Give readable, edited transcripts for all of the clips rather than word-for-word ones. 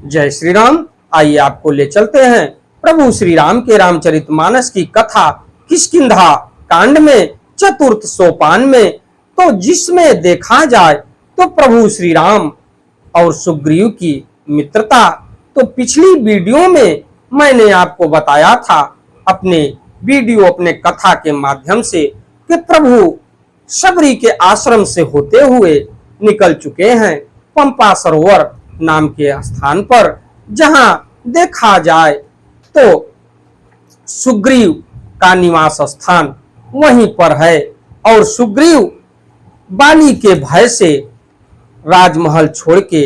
जय श्री राम। आइए आपको ले चलते हैं प्रभु श्री राम के रामचरितमानस की कथा किष्किंधा कांड में चतुर्थ सोपान में। तो जिसमें देखा जाए तो प्रभु श्री राम और सुग्रीव की मित्रता। तो पिछली वीडियो में मैंने आपको बताया था अपने कथा के माध्यम से कि प्रभु शबरी के आश्रम से होते हुए निकल चुके हैं पंपा सरोवर नाम के स्थान पर, जहां देखा जाए तो सुग्रीव का निवास स्थान वहीं पर है। और सुग्रीव बाली के भय से राजमहल छोड़ के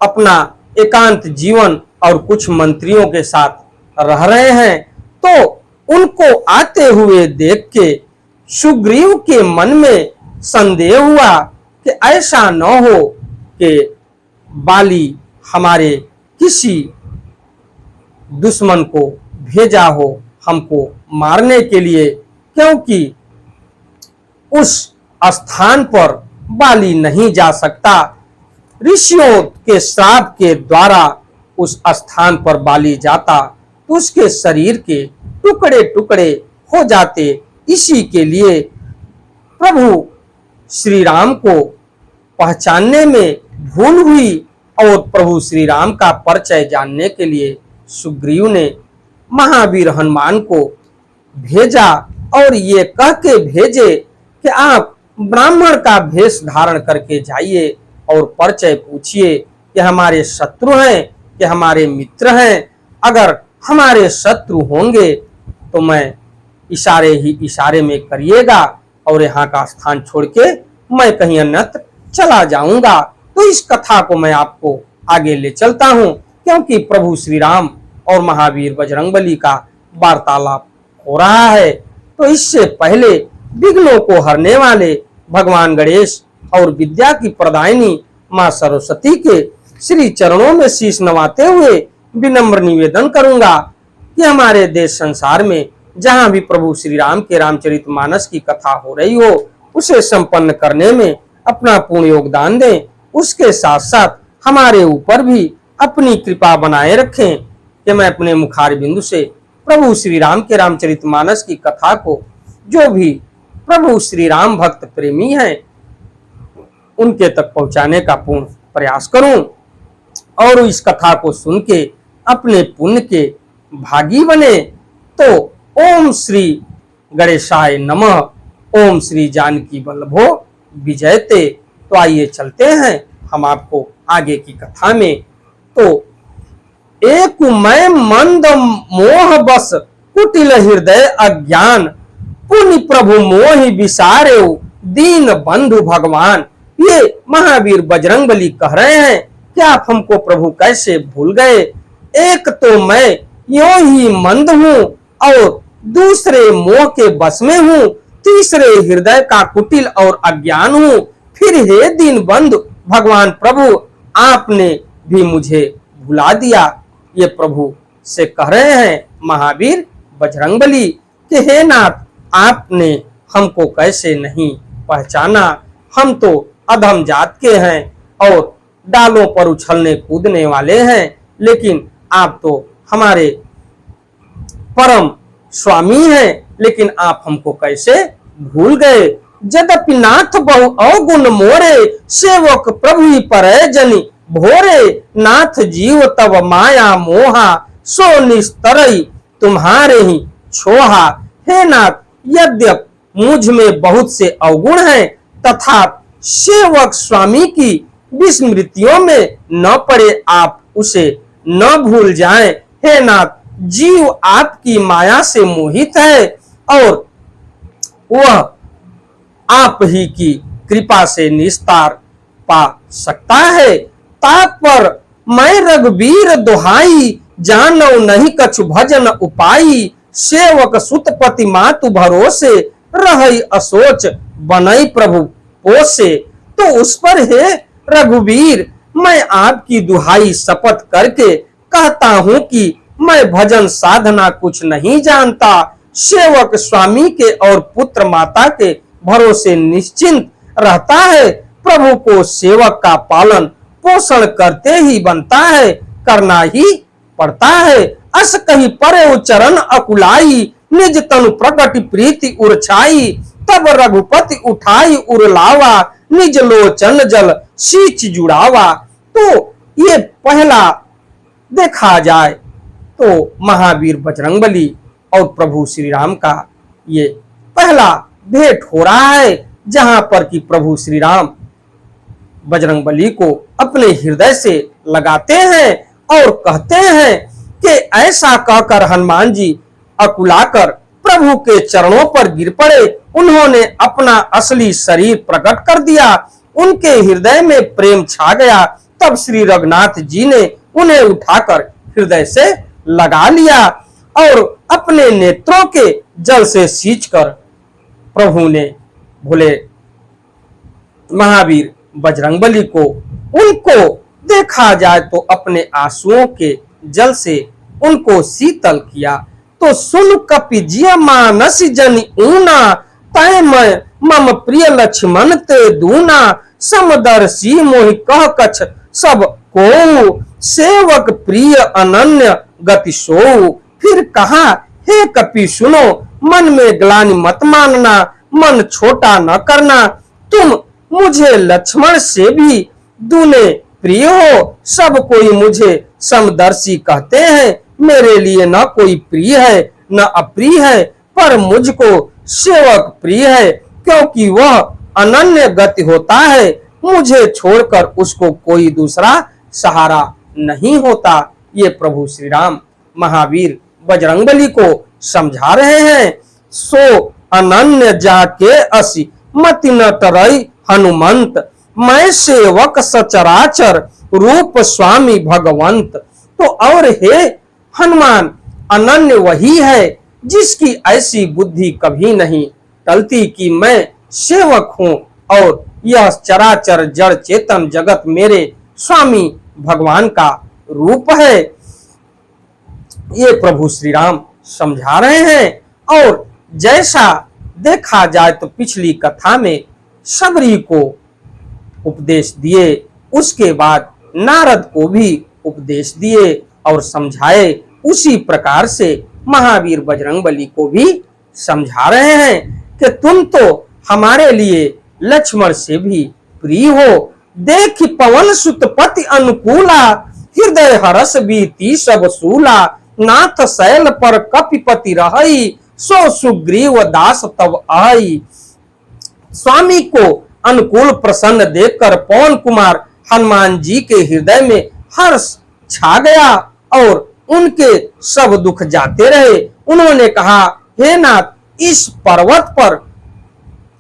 अपना एकांत जीवन और कुछ मंत्रियों के साथ रह रहे हैं। तो उनको आते हुए देख के सुग्रीव के मन में संदेह हुआ कि ऐसा न हो कि बाली हमारे किसी दुश्मन को भेजा हो हमको मारने के लिए, क्योंकि उस स्थान पर बाली नहीं जा सकता। ऋषियों के श्राप के द्वारा उस स्थान पर बाली जाता तो उसके शरीर के टुकड़े टुकड़े हो जाते। इसी के लिए प्रभु श्री राम को पहचानने में भूल हुई और प्रभु श्री राम का परिचय जानने के लिए सुग्रीव ने महावीर हनुमान को भेजा और ये कह के भेजे कि आप ब्राह्मण का वेश धारण करके जाइए और परिचय पूछिए कि हमारे शत्रु हैं कि हमारे मित्र हैं। अगर हमारे शत्रु होंगे तो मैं इशारे में करिएगा और यहाँ का स्थान छोड़ के मैं कहीं अन्यत्र चला जाऊंगा। तो इस कथा को मैं आपको आगे ले चलता हूं, क्योंकि प्रभु श्री राम और महावीर बजरंगबली का वार्तालाप हो रहा है। तो इससे पहले विघ्नों को हरने वाले भगवान गणेश और विद्या की प्रदायिनी मां सरस्वती के श्री चरणों में शीश नवाते हुए विनम्र निवेदन करूंगा कि हमारे देश संसार में जहां भी प्रभु श्री राम के रामचरितमानस की कथा हो रही हो उसे संपन्न करने में अपना पूर्ण योगदान दें। उसके साथ साथ हमारे ऊपर भी अपनी कृपा बनाए रखें कि मैं अपने मुखार बिंदु से प्रभु श्री राम के रामचरितमानस की कथा को जो भी प्रभु श्री राम भक्त प्रेमी हैं उनके तक पहुंचाने का पूर्ण प्रयास करूं और इस कथा को सुन के अपने पुण्य के भागी बने। तो ओम श्री गणेशाय नमः, ओम श्री जानकी वल्लभो विजयते। तो आइए चलते हैं हम आपको आगे की कथा में। तो एक मैं मंद मोह बस कुटिल हृदय अज्ञान, पुण्य प्रभु मोहि विसारे दीन बंधु भगवान। ये महावीर बजरंगबली कह रहे हैं कि आप हमको प्रभु कैसे भूल गए। एक तो मैं यूं ही मंद हूं और दूसरे मोह के बस में हूं, तीसरे हृदय का कुटिल और अज्ञान हूं, फिर हे दीन बंधु भगवान प्रभु आपने भी मुझे भुला दिया। ये प्रभु से कह रहे हैं महावीर बजरंगबली कि हे नाथ आपने हमको कैसे नहीं पहचाना। हम तो अधम जात के हैं और डालों पर उछलने कूदने वाले हैं, लेकिन आप तो हमारे परम स्वामी हैं, लेकिन आप हमको कैसे भूल गए। यद्यपि नाथ बहु अवगुण मोरे, सेवक प्रभु ही परय जनि भोरे। नाथ जीव तब माया मोहा, सो निस्तरई तुम्हारे ही छोहा। हे नाथ यद्यप मुझ में बहुत से अवगुण हैं, तथा सेवक स्वामी की विस्मृतियों में न पड़े, आप उसे न भूल जाएं। हे नाथ जीव आपकी माया से मोहित है और वह आप ही की कृपा से निस्तार पा सकता है। तापर मैं रघुबीर दुहाई, जानो नहीं कछु भजन उपाई। सेवक सुतपति मातु भरोसे, रही असोच बनई प्रभु पोसे। तो उस पर हे रघुबीर मैं आपकी दुहाई शपथ करके कहता हूं कि मैं भजन साधना कुछ नहीं जानता। सेवक स्वामी के और पुत्र माता के भरोसे निश्चिंत रहता है। प्रभु को सेवक का पालन पोषण करते ही बनता है। करना ही पड़ता है। अस कही परे चरण अकुलाई, निज तनु प्रकट प्रीति उरछाई, तब रघुपति उठाई उरलावा, निज लोचन जल सींच जुड़ावा। तो ये पहला देखा जाए तो महावीर बजरंगबली और प्रभु श्री राम का ये पहला भेंट हो रहा है, जहां पर कि प्रभु श्री राम बजरंगबली को अपने हृदय से लगाते हैं और कहते हैं कि ऐसा कहकर हनुमान जी अकुलाकर प्रभु के चरणों पर गिर पड़े। उन्होंने अपना असली शरीर प्रकट कर दिया, उनके हृदय में प्रेम छा गया। तब श्री रघुनाथ जी ने उन्हें उठाकर हृदय से लगा लिया और अपने नेत्रों के जल से सींचकर प्रभु ने भोले महावीर बजरंगबली को, उनको देखा जाए तो अपने आंसुओं के जल से उनको शीतल किया। तो सुन कपि जिय मानस जनि ऊना, तय मैं मम प्रिय लक्ष्मण ते दूना, समदर्शी मोहि कह कछ सब को, सेवक प्रिय अनन्य गति सो। फिर कहा, हे कपि सुनो, मन में ग्लानि मत मानना, मन छोटा न करना। तुम मुझे लक्ष्मण से भी दूने प्रिय हो। सब कोई मुझे समदर्शी कहते हैं, मेरे लिए न कोई प्रिय है न अप्रिय है, पर मुझको सेवक प्रिय है, क्योंकि वह अनन्य गति होता है। मुझे छोड़कर उसको कोई दूसरा सहारा नहीं होता। ये प्रभु श्री राम महावीर बजरंगबली को समझा रहे हैं। सो अनन्य जाके असि मति न टरई हनुमंत, मैं सेवक सचराचर रूप स्वामी भगवंत। तो और हे हनुमान, अनन्य वही है जिसकी ऐसी बुद्धि कभी नहीं टलती कि मैं सेवक हूं और यह चराचर जड़ चेतन जगत मेरे स्वामी भगवान का रूप है। ये प्रभु श्री राम समझा रहे हैं। और जैसा देखा जाए तो पिछली कथा में सबरी को उपदेश दिए, उसके बाद नारद को भी उपदेश दिए और समझाए। उसी प्रकार से महावीर बजरंगबली को भी समझा रहे हैं कि तुम तो हमारे लिए लक्ष्मण से भी प्रिय हो। देख पवन सुतपति अनुकूला, हृदय हरस बीती सब सूला, नाथ शैल पर कपिपति रहई, सो सुग्रीव दास तब आई। स्वामी को अनुकूल प्रसन्न देखकर पवन कुमार हनुमान जी के हृदय में हर्ष छा गया और उनके सब दुख जाते रहे। उन्होंने कहा, हे नाथ, इस पर्वत पर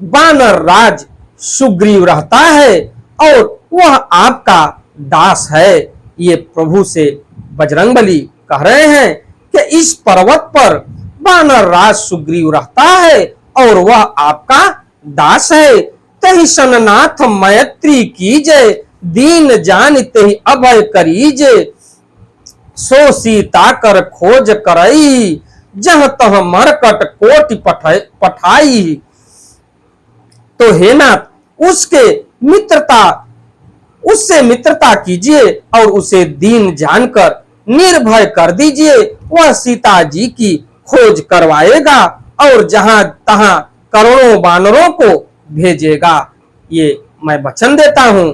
वानर राज सुग्रीव रहता है और वह आपका दास है। ये प्रभु से बजरंगबली कह रहे हैं कि इस पर्वत पर वानर राज सुग्रीव रहता है और वह आपका दास है। तहि सननाथ मैत्री कीजे, दीन जान तहि अभय करीजे, सो सीता कर खोज करई, जह तह मरकट कोटि पठाई। तो हे नाथ, उससे मित्रता कीजिए और उसे दीन जानकर निर्भय कर दीजिए। वह सीता जी की खोज करवाएगा और जहां तहां करोड़ों वानरों को भेजेगा। ये मैं वचन देता हूं।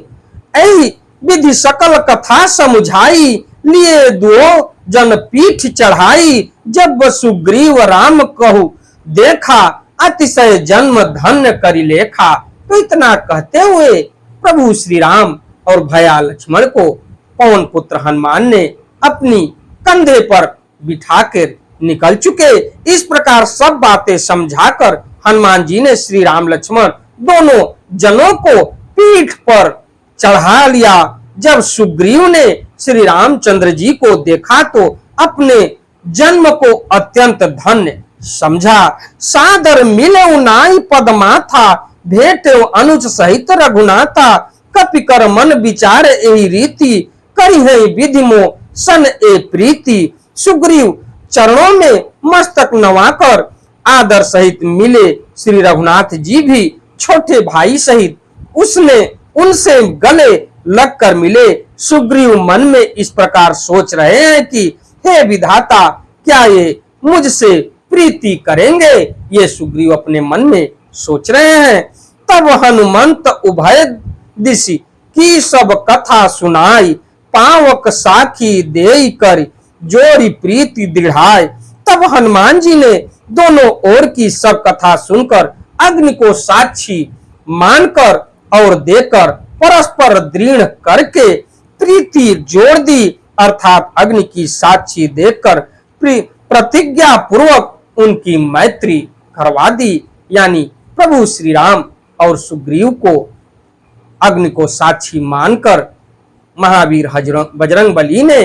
ऐ विधि सकल कथा समुझाई, लिए दो जन पीठ चढ़ाई, जब सुग्रीव राम कहू देखा, अतिशय जन्म धन्य करी लेखा। तो इतना कहते हुए प्रभु श्री राम और भया लक्ष्मण को पवन पुत्र हनुमान ने अपनी कंधे पर बिठाकर निकल चुके। इस प्रकार सब बातें समझाकर हनुमान जी ने श्री राम लक्ष्मण दोनों जनों को पीठ पर चढ़ा लिया। जब सुग्रीव ने श्री रामचंद्र जी को देखा तो अपने जन्म को अत्यंत धन्य समझा। सादर मिले नाई पद माथा, भेटे अनुज सहित रघुनाथा, कपि कर मन विचार एहि रीति, करी है विधि मो सन ए प्रीति। सुग्रीव चरणों में मस्तक नवाकर आदर सहित मिले। श्री रघुनाथ जी भी छोटे भाई सहित उसने उनसे गले लगकर मिले। सुग्रीव मन में इस प्रकार सोच रहे हैं कि हे विधाता, क्या ये मुझसे प्रीति करेंगे? ये सुग्रीव अपने मन में सोच रहे हैं। तब हनुमंत उभय दिशि की सब कथा सुनाई, पावक साखी देई कर जोरी प्रीति दृढ़ाय। तब हनुमान जी ने दोनों ओर की सब कथा सुनकर अग्नि को साक्षी मानकर और देकर परस्पर दृढ़ करके प्रीति जोड़ दी, अर्थात अग्नि की साक्षी देकर प्रतिज्ञा पूर्वक उनकी मैत्री करवा दी। यानी प्रभु श्री राम और सुग्रीव को अग्नि को साक्षी मानकर महावीर बजरंग बली ने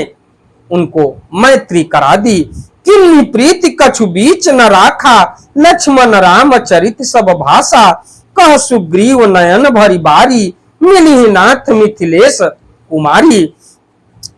उनको मैत्री करा दी। किन्नी प्रीति कछु बीच न राखा, लक्ष्मण राम चरित सब भाषा। कह सुग्रीव नयन भरी बारी, मिली नाथ मिथिलेश कुमारी।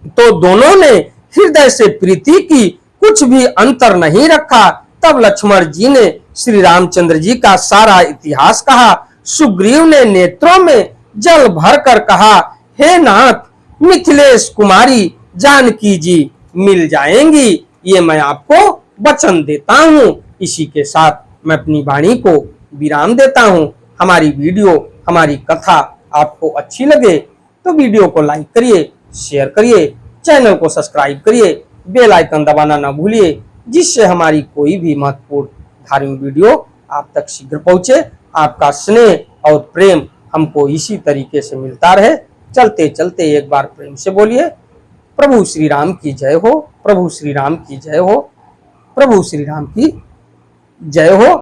तो दोनों ने हृदय से प्रीति की, कुछ भी अंतर नहीं रखा। तब लक्ष्मण जी ने श्री रामचंद्र जी का सारा इतिहास कहा। सुग्रीव ने नेत्रों में जल भरकर कहा, हे नाथ, मिथिलेश कुमारी जानकी जी मिल जाएंगी, ये मैं आपको वचन देता हूँ। इसी के साथ मैं अपनी वाणी को विराम देता हूँ। हमारी वीडियो, हमारी कथा आपको अच्छी लगे तो वीडियो को लाइक करिए, शेयर करिए, चैनल को सब्सक्राइब करिए, बेल आइकन दबाना ना भूलिए, जिससे हमारी कोई भी महत्वपूर्ण धार्मिक वीडियो आप तक शीघ्र पहुंचे। आपका स्नेह और प्रेम हमको इसी तरीके से मिलता रहे। चलते चलते एक बार प्रेम से बोलिए, प्रभु श्री राम की जय हो, प्रभु श्री राम की जय हो, प्रभु श्री राम की जय हो।